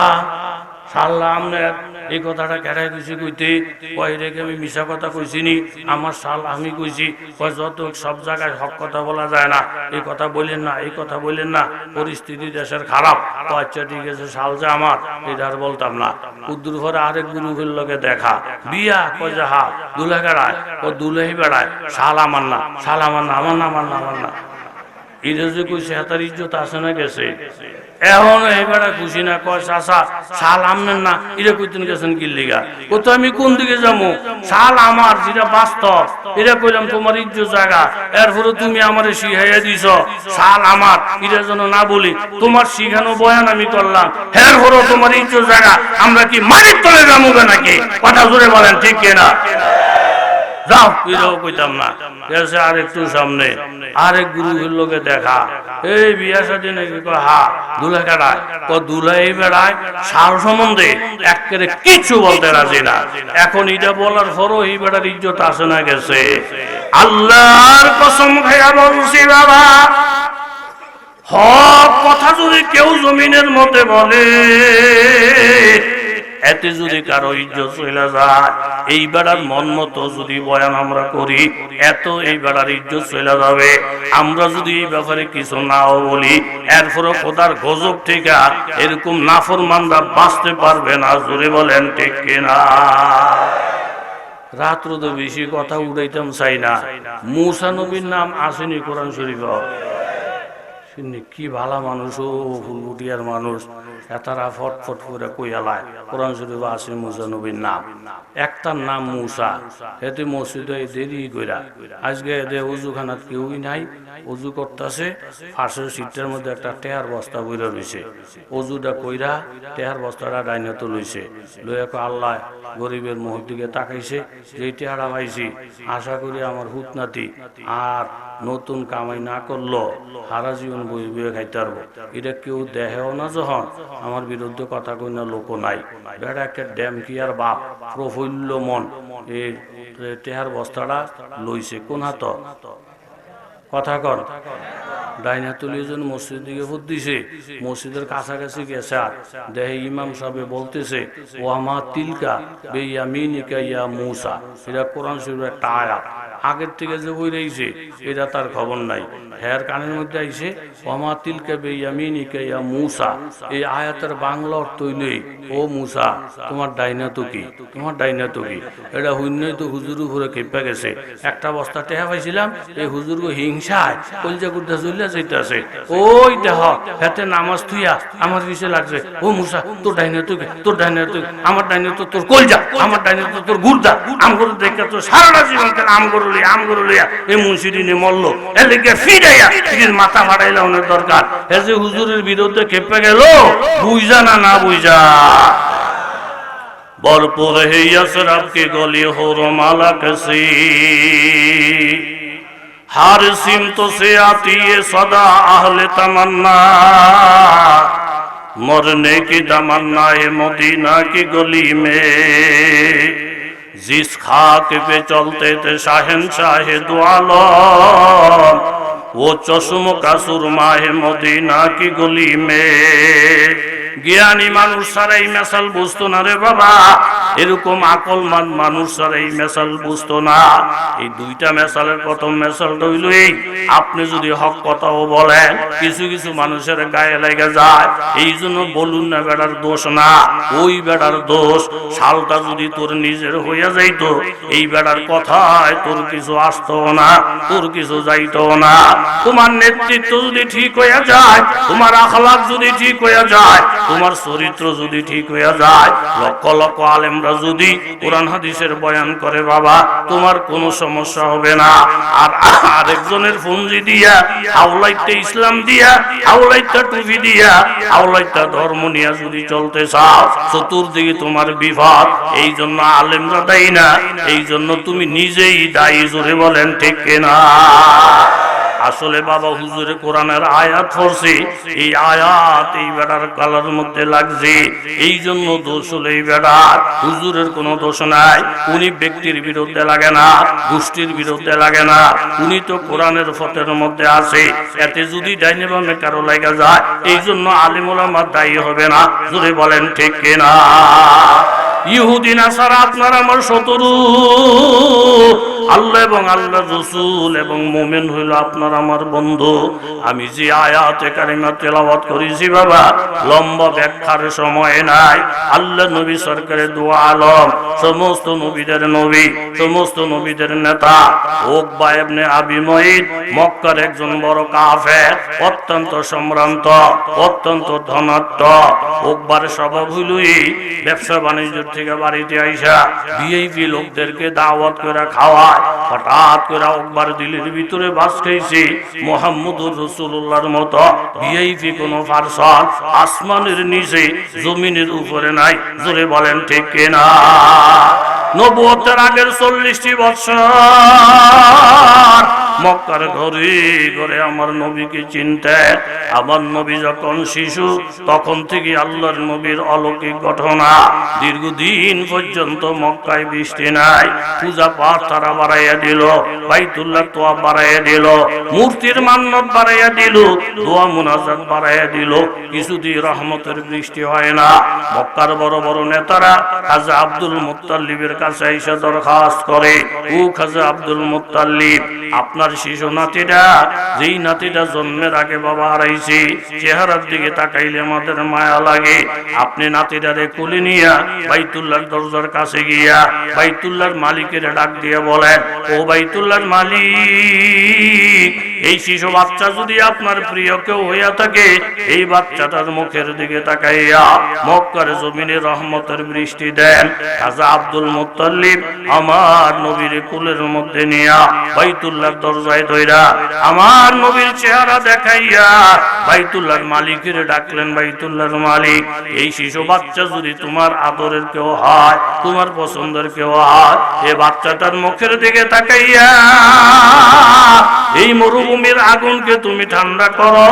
S1: শাল্লা আমনের এই কথাটা কেড়াই কইছি কইতে কয় রেখে আমি মিশা কথা কইছিনি আমার শাল আমি কইছি কয় যত সব জায়গায় হক কথা বলা যায় না এই কথা বললেন না এই কথা বললেন না পরিস্থিতি দেশের খারাপ আচ্ছা ঠিক আছে শাল যে আমার এটা আর বলতাম না উদ্দুর ঘরে আরেক গুরুকের লগে দেখা বিয়া কয় যে হা দুলে বেড়ায় ও দুলেই বেড়ায় শাল আমার না শাল আমার না আমার না আমার না আমার না এটা যে কইছে হাতার ইজ্জত আছে না গেছে এখন এবারে খুশি না কয় চাচা শাল আমনেন না এটা কইতেন গেছেন কি লিগা ও তো আমি কোন দিকে যাবো শাল আমার যেটা বাস্তব এটা কইলাম তোমার ইজ্জত জায়গা এরপরে তুমি আমারে শিখাইয়া দিছ শাল আমার এটা যেন না বলি তোমার শিখানো বয়ান আমি করলাম এরপরে তোমার ইজ্জত জায়গা আমরা কি মাটির তলে যাবো নাকি কথা জোরে বলেন ঠিক কিনা যাও এটাও কইতাম না গেছে আর একটু সামনে আরেক গুরুর লোকে দেখা এই বিয়া সাথে নাকি হা দুলা কাটায় দুলাই বেড়ায় শাল সম্বন্ধে একেবারে কিছু বলতে রাজি না এখন এটা বলার পরও এই বেড়ার ইজ্জত আসে না গেছে আল্লাহর কসম খাইয়া বলছি বাবা হক কথা যদি কেউ জমিনের মধ্যে বলে এতে যদি কারো ইজ্জত চলে যায় এই বেড়ার মন মতো যদি বয়ান আমরা করি এত এই বেড়ার ইজ্জত চলে যাবে আমরা যদি এই ব্যাপারে কিছু নাও বলি এরপরও খোদার গজব থেকে এরকম নাফরমানরা বাঁচতে পারবে না জোরে বলেন ঠিক কিনা রাত্র তো বেশি কথা উড়াইতাম চাই না মুসা নবীর নাম আসেনি কোরআন শরীফ কি ভালা মানুষ ও ফুলবুটিয়ার মানুষ এতারা ফটফট করে কইয়ালায় কোরআন শরীফ আছে মুসা নবীর নাম একটার নাম মুসা এতে মসজিদে দেরি কইরা আজকে এদের উজুখানাত কেউই নাই উজু করতেছে ফাঁসের সিটের মধ্যে একটা টেয়ার বস্তা বইরা রয়েছে অজুটা কইরা টেয়ার বস্তাটা ডাইনত লইছে লইয়া আল্লাহ গরিবের মুখ দিকে তাকাইছে যে টেয়ারা পাইছি আশা করি আমার হুত নাতি আর নতুন কামাই না করলো সারা জীবন বই বইয়ে খাইতে পারবো এটা কেউ দেহেও না যখন আমার বিরুদ্ধে কথা কই না লোক নাই বেড়া একটা ড্যাম কি আর বাপ প্রফুল্ল মন এই টেহার বস্তাটা লইছে কোন হাত কথা কর ডাইনা তুলিজন মসজিদ দিকে ফুট দিছে মসজিদের কাছাকাছি গেছে আর দেহে ইমাম সাহেব বলতেছে ও আমার তিলকা বেয়ামিনিকা ইয়া মুসা এটা কোরআন শরীফের একটা আয়াত আগের থেকে যে বই রয়েছে এটা তার খবর নাই হের কানের মধ্যে আইছে ওমা তিলকা বেয়ামিনিকা ইয়া মুসা এই আয়াতের বাংলা অর্থ হইলেই ও মুসা তোমার ডাইনা তো কি তোমার ডাইনা তো কি এটা হইনই তো হুজুর উপরে খেপে গেছে একটা বস্তা টেহা পাইছিলাম এই হুজুর হিংসায় কলজা গুড়া চলে যাইতেছে ওইটা হাতে নামাজ থুইয়া আমার পিছিয়ে লাগছে ও মুসা তোর ডাইনা তো কি তোর ডাইনা তো আমার ডাইনা তো তোর কলজা আমার ডাইনা তো তোর গুড়দা আম করে দেখে তো সারাটা জীবন আম করে আমগুরুলিয়া এই মুন্সিদিনে মরলো এর লিগে ফিরাইয়া মাথা ফাটাইলা অনেক দরকার এ যে হুজুরের বিরুদ্ধে খেপে গেল বুঝা না বুঝা ভরপুর হইয়া শরাবকে গলি হরমালা কসি हर सिमत से आती है सदा अहले तमन्ना मरने की तमन्ना है मदीना की गली में जिस खाक पे चलते थे शाहनशाह दो आलम वो चश्म का सुरमा है मदीना की गली में জ্ঞানী মানুষ ছাড়া এই মেসাল বুঝতো না রে বাবা এরকম আকলমান মানুষ ছাড়া এই মেসাল বুঝতো না এই দুইটা মেসালের প্রথম মেসালটা হইল এই আপনি যদি হক কথাও বলেন কিছু কিছু মানুষের গায়ে লেগে যায় এই জন্য বলুন না বেড়ার দোষ না ওই বেড়ার দোষ শালটা যদি তোর নিজের হইয়া যাইতো এই বেড়ার কথায় তোর কিছু আসতো না তোর কিছু যাইতো না তোমার নেতৃত্ব যদি ঠিক হইয়া যায় তোমার আখলাক যদি ঠিক হইয়া যায় তোমার চরিত্র যদি ঠিক হইয়া যায় লক্ষ লক্ষ আলেমরা যদি কোরআন হাদিসের বয়ান করে বাবা তোমার কোনো সমস্যা হবে না আর আরেকজনের ফোনজি দিয়া আওলাইতে ইসলাম দিয়া আওলাইতে টুপি দিয়া আওলাইতে ধর্ম নিয়ে যদি চলতে চাও চতুর্দিকে তোমার বিপদ এই জন্য আলেমরা দায়ী না এই জন্য তুমি নিজেই দায়ী জোরে বলেন ঠিক কিনা আসলে বাবা হুজুরে কোরআনের আয়াত পড়ছে, এই আয়াত এই বেটার গলার মধ্যে লাগছে, এই জন্য দোষ হলো এই বেটার। হুজুরের কোনো দোষ নাই, উনি ব্যক্তির বিরুদ্ধে লাগে না, গোষ্ঠীর বিরুদ্ধে লাগে না, উনি তো কোরআনের ফতের মধ্যে আছে। এতে যদি ডাইনে বামে কারো লাগা যায়, এই জন্য আলিম ওলামা দায়ী হবে না। জোরে বলেন ঠিক কিনা? ইহুদি নাসারা আপনার আমার শত্রু, আল্লাহ এবং আল্লাহর রাসূল এবং মুমিন হইল আপনার আমার বন্ধু। আমি যে আয়াতে কারিমা তেলাওয়াত করেছি বাবা, লম্বা ব্যাখ্যার সময় নাই। আল্লাহ নবী সরকারের দু আলম, সমস্ত নবীদের নবী, সমস্ত নবীদের নেতা উকবা ইবনে আবি মুঈত, মক্কার একজন বড় কাফের, অত্যন্ত সম্ভ্রান্ত, অত্যন্ত ধনাঢ্য। উকবার স্বভাব হইলই ব্যবসা বাণিজ্য থেকে বাড়িতে আইসা ভিআইপি লোকদেরকে দাওয়াত করে খাওয়ায়। হঠাৎ করে উকবার দিলের ভিতরে বাস খাইছে মুহাম্মদুর রাসূলুল্লাহর মতো ভিআইপি কোন পারসন আসমানের নিচে জমিনের উপরে নাই। জোরে বলেন ঠিক কিনা? নবুয়তের আগের 40টি বছর মক্কার ঘরে ঘরে আমার নবীকে চিনতেন। আমার নবী যখন শিশু, তখন থেকে আল্লাহর নবীর অলৌকিক ঘটনা। দীর্ঘদিন পর্যন্ত মক্কায় বৃষ্টি নাই, পূজা পাঠ তারা বাড়াইয়া দিল, বাইতুল্লাহ তোয়া বাড়াইয়া দিল, মূর্তির মান্নত বাড়াইয়া দিল, দোয়া মুনাজাত বাড়াইয়া দিল, কিছুদিন রহমতের বৃষ্টি হয় না। মক্কার বড় বড় নেতারা খাজা আব্দুল মুত্তালিবের কাছে এসে দরখাস্ত করে, ও খাজা আব্দুল মুত্তালিব, আপনার শিশু নাতিটা, যেই নাতিটা জন্মের আগে বাবা হারাইছে, চেহারার দিকে তাকাইলে আমাদের মায়া লাগে, আপনি নাতিটারে কোলে নিয়া বাইতুল্লাহর দরজার কাছে গিয়া বাইতুল্লাহর মালিকের ডাক দিয়ে বলেন, ও বাইতুল্লাহর মালিক, এই শিশু বাচ্চা যদি আপনার প্রিয় কেউ হইয়া থাকে, এই বাচ্চাটার মুখের দিকে তাকাইয়া মক্কার জমিনে রহমতের বৃষ্টি দেন। খাজা আব্দুল মুত্তালিব আমার নবীর কোলের মধ্যে নিয়া বাইতুল্লাহর দরজায় ধইরা আমার নবীর চেহারা দেখাইয়া বাইতুল্লাহর মালিকের ডাকলেন, বাইতুল্লাহর মালিক, এই শিশু বাচ্চা যদি তোমার আদরের কেউ হয়, তোমার পছন্দের কেউ হয়, এই বাচ্চাটার মুখের দিকে তাকাইয়া এই মরুভূমির আগুনকে তুমি ঠান্ডা করো,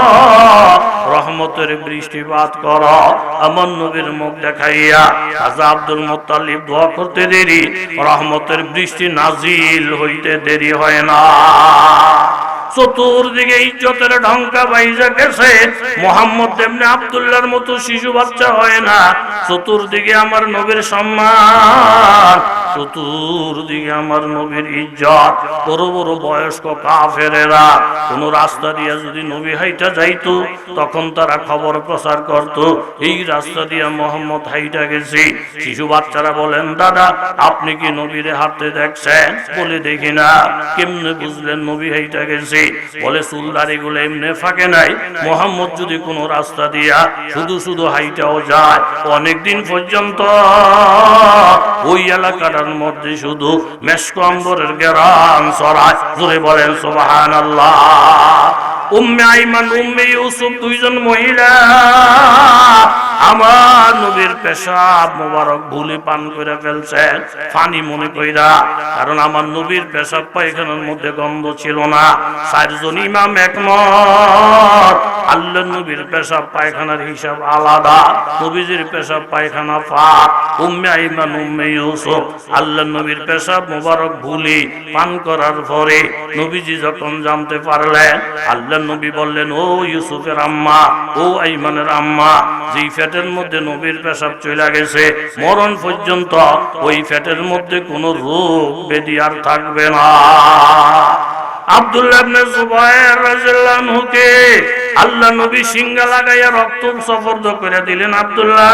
S1: রহমতের বৃষ্টিপাত করো। আমার নবীর মুখ দেখাইয়া খাজা আব্দুল মুত্তালিব দোয়া করতে দেরি, রহমতের বৃষ্টি নাজিল হইতে দেরি হয় না। চতুর্দিকে ইজ্জতের ঢঙ্কা বাইজা গেছে, মুহাম্মদ ইবনে আব্দুল্লাহর মতো শিশু বাচ্চা হয় না। চতুর্দিকে আমার নবীর সম্মান, চতুর্দিকে আমার নবীর ইজ্জত। বড় বড় বয়স্ক কাফেরেরা কোন রাস্তা দিয়ে যদি নবী হাইটা যাইতো, তখন তারা খবর প্রচার করত, এই রাস্তা দিয়ে মুহাম্মদ হাইটা গেছে। শিশু বাচ্চারা বলেন, দাদা আপনি কি নবীরে হাঁটতে দেখছেন? বলে দেখি না। কেমনে বুঝলেন নবী হাইটা গেছে? বলে চুলদারি গুলো এমনি ফাঁকে নাই, মুহাম্মদ যদি কোন রাস্তা দিয়া শুধু শুধু হাইটাও যায়, অনেকদিন পর্যন্ত ওই এলাকাটার মধ্যে শুধু মেশক আম্বরের গেরান ছড়ায়। জোরে বলেন সুবহানাল্লাহ। উম্মে আইমান, উম্মে ইউসুফ, দুইজন মহিলা আমার নবীর পেশাব মোবারক ভুলে পান করে ফেলছেন, পানি মনে কইরা। কারণ আমার নবীর পেশাব পায়খানার মধ্যে গন্ধ ছিল না। চারজন ইমাম একমত, আল্লাহর নবীর পেশাব পায়খানার হিসাব আলাদা, নবীজির পেশাব পায়খানা পাক। উম্মে আইমান, উম্মে ইউসুফ আল্লাহর নবীর পেশাব মোবারক ভুলে পান করার পরে নবীজি যখন জানতে পারলেন, আল্লাহর নবী বললেন, ও ইউসুফের আম্মা, ও আইমানের আম্মা, যেই ফ্যাটের মধ্যে নবীর পেশাব চলে গেছে, মরণ পর্যন্ত ওই ফ্যাটের মধ্যে কোনো রোগ ব্যাধি আর থাকবে না। আব্দুল্লাহ ইবনে জুবায়ের রাদিয়াল্লাহু আনহুকে আল্লাহ নবী সিংহা লাগাইয়া রক্ত সফর্দ করে দিলেন, আব্দুল্লাহ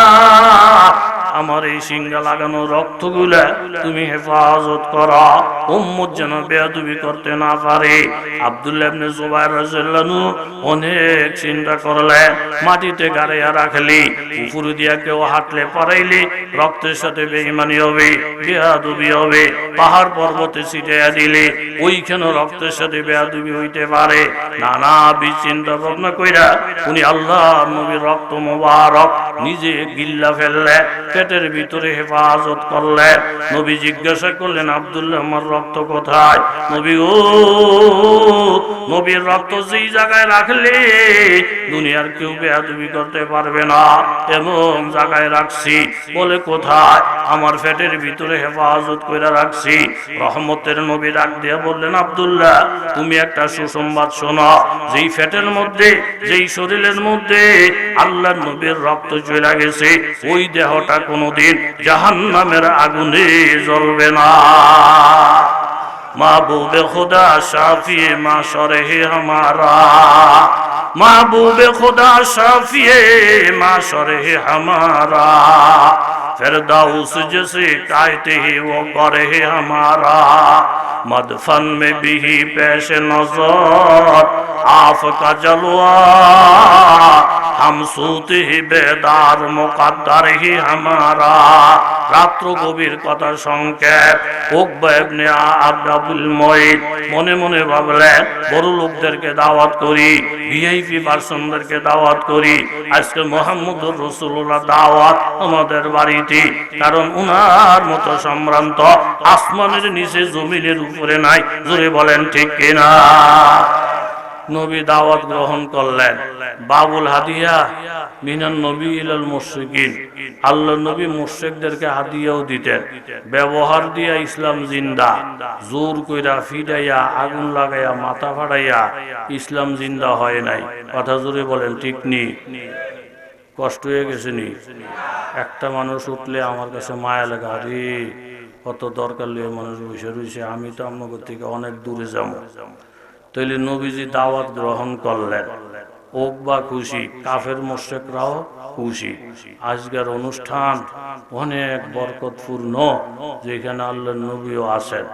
S1: আমার এই সিংহা লাগানো রক্তগুলা তুমি হেফাজত করো, উম্মত যেন বেয়াদবি করতে না পারে। আব্দুল্লাহ ইবনে জুবায়ের রাদিয়াল্লাহু আনহু অনেক চিন্তা করলেন, মাটিতে গাড়িয়া রাখলি, উপরে দিয়া কেউ হাঁটলে পারাইলে রক্তের সাথে বেঈমানি হবে, বেয়াদবি হবে, পাহাড় পর্বতে ছিটাইয়া দিলে ওইখানে রক্তের সাথে বেয়াদবি হইতে পারে। নানা চিন্তা ভাবনা কইরা উনি আল্লাহর নবীর রক্ত মোবারক নিজে গিল্লা ফেললেন, পেটের ভিতরে হেফাজত করলেন। নবী জিজ্ঞাসা করলেন, আব্দুল্লাহ আমার রক্ত কোথায়? নবী ও নবীর রক্ত যেই জায়গায় রাখলে দুনিয়ার কেউ বেয়াদবি করতে পারবে না এমন জায়গায় রাখছি। বলে কোথায়? আমার পেটের ভিতরে হেফাজত করে রাখছি। রহমতের নবী ডাক দিয়ে বললেন, আব্দুল্লাহ তুমি একটা সুসংবাদ শোনো, যেই পেটের মধ্যে যেই শরীরের মধ্যে আল্লাহর নবীর রক্ত চলে গেছে ওই দেহটা কোনোদিন জাহান্নামের আগুনে জ্বলবে না। महबूब खुदा शाफी माशरे हमारा, महबूब खुदा शाफी माशरे हमारा, फिरदौस जिसे कहते हैं वो करे हमारा, मदफन में भी पेश नजर आपका जलवा, हम सोते ही बेदार मुकद्दर ही हमारा। রাত্র গভীর কথা সংক্ষেপ। উকবা ইবনে আবদুল মুইত মনে মনে ভাবলেন, বড় লোকদেরকে দাওয়াত করি, ভিআইপি পার্সনদেরকে দাওয়াত করি, আজকে মুহাম্মদুর রাসূলুল্লাহ দাওয়াত আমাদের বাড়িতে, কারণ উনার মতো সম্ভ্রান্ত আসমানের নিচে জমিনের উপরে নাই। জোরে বলেন ঠিক কিনা? নবী দাওয়াত গ্রহণ করলেন। বাবুল হাদিয়া মিনান নবী ইলাল মুশরিকিন, আল্লাহর নবী মুশরিকদেরকে হাদিয়াও দিতেন। ব্যবহার দিয়া ইসলাম জিন্দা, জোর কইরা ফিডাইয়া আগুন লাগাইয়া মাথা ফাড়াইয়া ইসলাম জিন্দা হয় নাই। কথা জোরে বলেন ঠিক নি? কষ্ট হয়ে গেছে নি? একটা মানুষ উঠলে আমার কাছে মায়া লাগা, আরে কত দরকার লিয়ে মানুষ বসে রয়েছে, আমি তো আপনার থেকে অনেক দূরে যাবো। তাইলে নবীজি দাওয়াত গ্রহণ করলেন। উকবা খুশি, কাফের মুশরিকরাও খুশি। আজকের অনুষ্ঠান অনেক বরকতপূর্ণ, যেখানে আল্লাহর নবীও আছেন।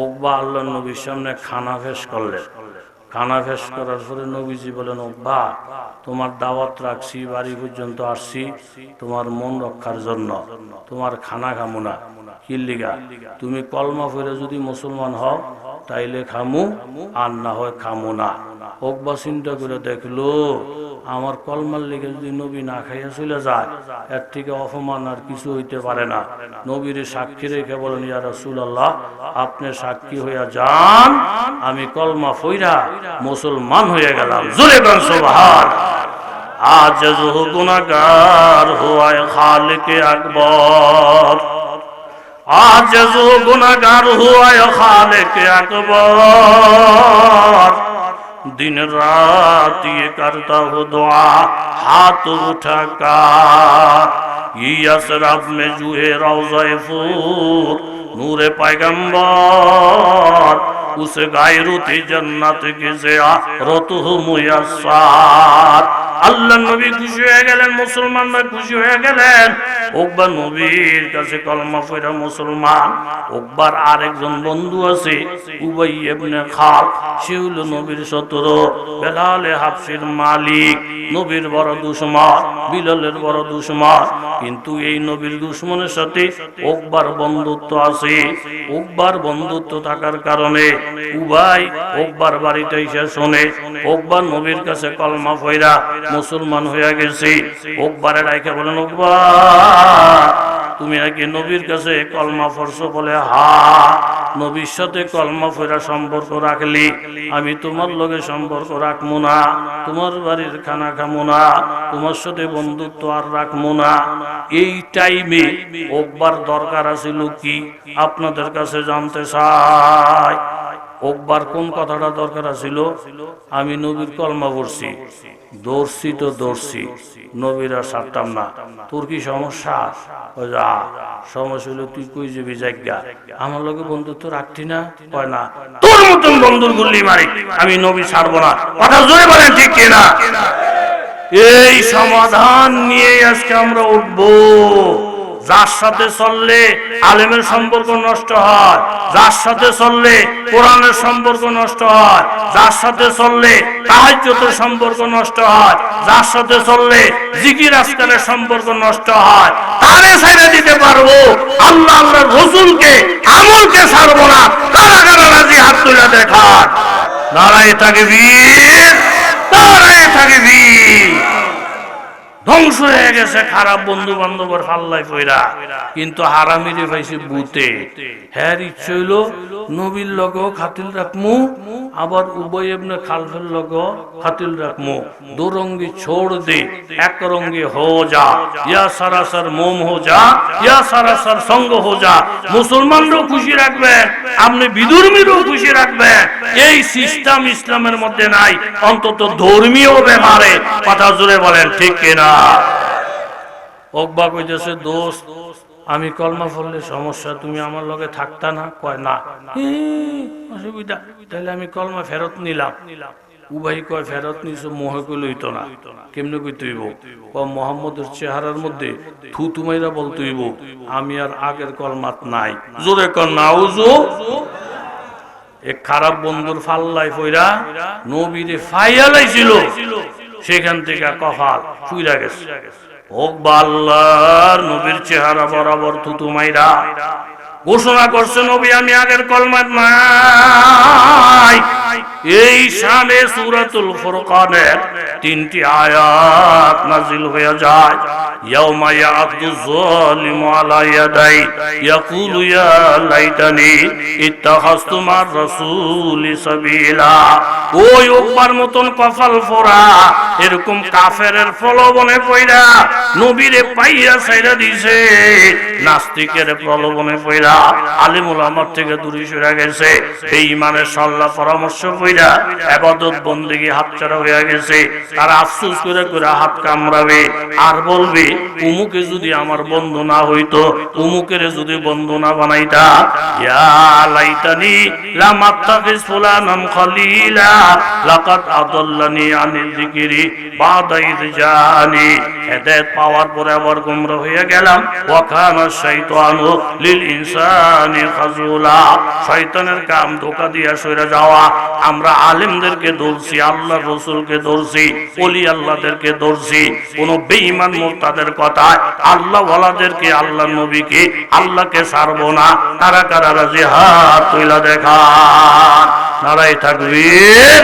S1: উকবা আল্লাহর নবীর সামনে খানা পেশ করলেন। খানা পেশ করার পরে নবীজি বলেন, উকবা তোমার দাওয়াত রাখছি, বাড়ি পর্যন্ত আসছি তোমার মন রক্ষার জন্য, তোমার খানা খামু না। কি লিগা? তুমি কলমা পড়ে যদি মুসলমান হও তাইলে খামু, আর না হয় খামু না। উকবা চিন্তা করে দেখলো, আমার কলমার লেগে যদি নবী না খাইয়া চলে যায়, এর থেকে অপমান আর কিছু হইতে পারে না। নবীর সাক্ষী রেখে বলেন, ইয়া রাসূলুল্লাহ আপনি সাক্ষী হইয়া যান, আমি কলমা পড়া মুসলমান হয়ে গেলাম। জোরে বলেন সুবহান। আজ जो गुनाहगार हुआ है खालिक আকবর, आज जो गुनाहगार हुआ है खालिक আকবর, दिन रात ये करता हूँ दुआ हाथ उठाकर, ये असरफ में जूहे रौज़े फूर नूरे पैगंबर, उस गायरुती जन्नत की ज़ियारत मुयस्सर। আল্লাহ নবী খুশি হয়ে গেলেন, মুসলমানরা খুশি হয়ে গেলেন। উকবা নবীর কাছে কলমা পড়া মুসলমান। উকবার আরেকজন বন্ধু আছে উবাই ইবনে খালদ, সে হলো নবীর শত্রু, বেলাল হাবশির মালিক, নবীর বড় দুশমন, বিলালের বড় দুশমন। কিন্তু এই নবীর দুশমনের সাথে উকবার বন্ধুত্ব আছে। উকবার বন্ধুত্ব থাকার কারণে উবাই উকবার বাড়িতে এসে শোনে উকবা নবীর কাছে কলমা পড়া মুসলমান হয়ে গেছে। উকবারে ডাইকে বলেন, উকবা তুমি আগে নবীর কাছে কলমা পড়ছো? বলে হা। নবীর সাথে কলমা পড়া সম্পর্ক রাখলি, আমি তোমার লগে সম্পর্ক রাখবো না, তোমার বাড়ির খানা খামো না, তোমার সাথে বন্ধুত্ব আর রাখবো না। এই টাইমে উকবার দরকার আছিল কি আপনাদের কাছে জানতে চাই। উকবার কোন কথাটা দরকার ছিল? আমি নবীর কলমা পড়ছি, দৌড়ছি তো দৌড়ছি, নবীর আর ছাড়তাম না। তোর কি সমস্যা? সমস্যা হলো তুই কই যাবি জায়গা, আমার লগে বন্ধুত্ব রাখতি না? কয় না, তোর মতন বন্ধুর গুল্লি মারি, আমি নবী ছাড়বো না। কথা জোরে বলেন ঠিক কিনা? এই সমাধান নিয়ে আজকে আমরা উঠবো। যার সাথে চললে আলেমের সম্পর্ক নষ্ট হয়, যার সাথে চললে কোরআনের সম্পর্ক নষ্ট হয়, যার সাথে চললে তাহাজ্জুদের সম্পর্ক নষ্ট হয়, যার সাথে চললে জিকির আজকারের সম্পর্ক নষ্ট হয়, তারে ছেড়ে দিতে পারবো, আল্লাহ আল্লাহর রাসূলকে আমলকে ছাড়বো না। কারা কারা রাজি হাত তুলে দেখান। নারায়ে তাকবীর, নারায়ে তাকবীর। ধ্বংস হয়ে গেছে খারাপ বন্ধু বান্ধবের ফাল্লাই পয়রা, কিন্তু হারামিরে পাইছে ভূতে। হ্যাঁ ইচ্ছে হইল নবীর লগেও খাতিল রাখমু, আবার উবই ইবনে খালফের লগেও খাতিল রাখমু। দো রঙ্গি ছোড় দে, এক রঙ্গি হো যা, ইয়া সারাসার মোম হো যা, ইয়া সারাসার সঙ্গ হো যা। মুসলমানরাও খুশি রাখবেন, আপনি বিধর্মীরও খুশি রাখবেন। এই সিস্টেম ইসলামের মধ্যে নাই, অন্তত ধর্মীয় ব্যাপারে। কথা জুড়ে বলেন ঠিক কিনা? ওকবা কইতেছে দোস্ত আমি কলমা পড়লে সমস্যা, তুমি আমার লগে থাকতা না? কয় না। অসুবিধা, তাহলে আমি কলমা ফেরত নিলাম। উবাই কয় ফেরত নিছো মোহে কইলে হইতো না। কেমনে কইতে হইব? কয় মোহাম্মদের চেহারার মধ্যে থু তুমাইরা বলতে হইব আমি আর আগের কলমাত নাই। জোরে কর নাউজু। এক খারাপ বন্ধুর ফাল্লাই পয়রা নবীরে ফাইয়া লাইছিল, সেখান থেকে কপাল ফুইরা গেছে। ওকবা আল্লাহর নবীর চেহারা বরাবর থুতু মাইরা ঘোষণা করছে নবী আমি আগের কলমাত নাই। এই শানে সূরাতুল ফুরকানের 3টি আয়াত নাযিল হয়ে যায়। ইয়াউমা ইয়া'আদু যালিমু আলা ইয়াদাই ইয়াকুলু ইয়া লাইতানি ইত্তাখাযতু মা'র রাসূলি সাবিলা। ওই ওকবার মতন কপাল ফোড়া এরকম কাফেরের প্রলোভনে পইরা নবীরে পাইয়া ছাইরা দিছে, নাস্তিকের প্রলোভনে পইরা আলেম ওলামার থেকে দূরে সরে গেছে, বেঈমানের সাল্লাহ পরামর্শ কইরা ইবাদত বন্দেগী হাতছাড়া হয়ে গেছে। তারা আফসোস করে করে হাত কামড়াবে আর বলবে উমুকে যদি আমার বন্ধু না হইতো, উমুকের যদি বন্ধু না বানাইতা। ইয়া লাইতানি লাম আত্তাখিজ ফুলানান খলিলা লাকাদ আদাল্লানি আনিল যিকরি বাদা ইয জানি। হেদায়েত পাওয়ার পরে আবার গোমরা হয়ে গেলাম। ওয়া কানা শাইতানু লিল ইনসানি খাজুলা। শয়তানের কাম ধোঁকা দিয়া সরে যাওয়া। আমরা আলেমদেরকে ধরছি, আল্লাহর রাসূলকে ধরছি, ওলি আল্লাহদেরকে ধরছি, কোন বেঈমান মুরতাদের কথা আল্লাহ ওয়ালাদেরকে, আল্লাহর নবীকে, আল্লাহকে ছাড়বো না। কারা কারা রাজি হাত তুইলা দেখা। নারায়ে তাকবীর।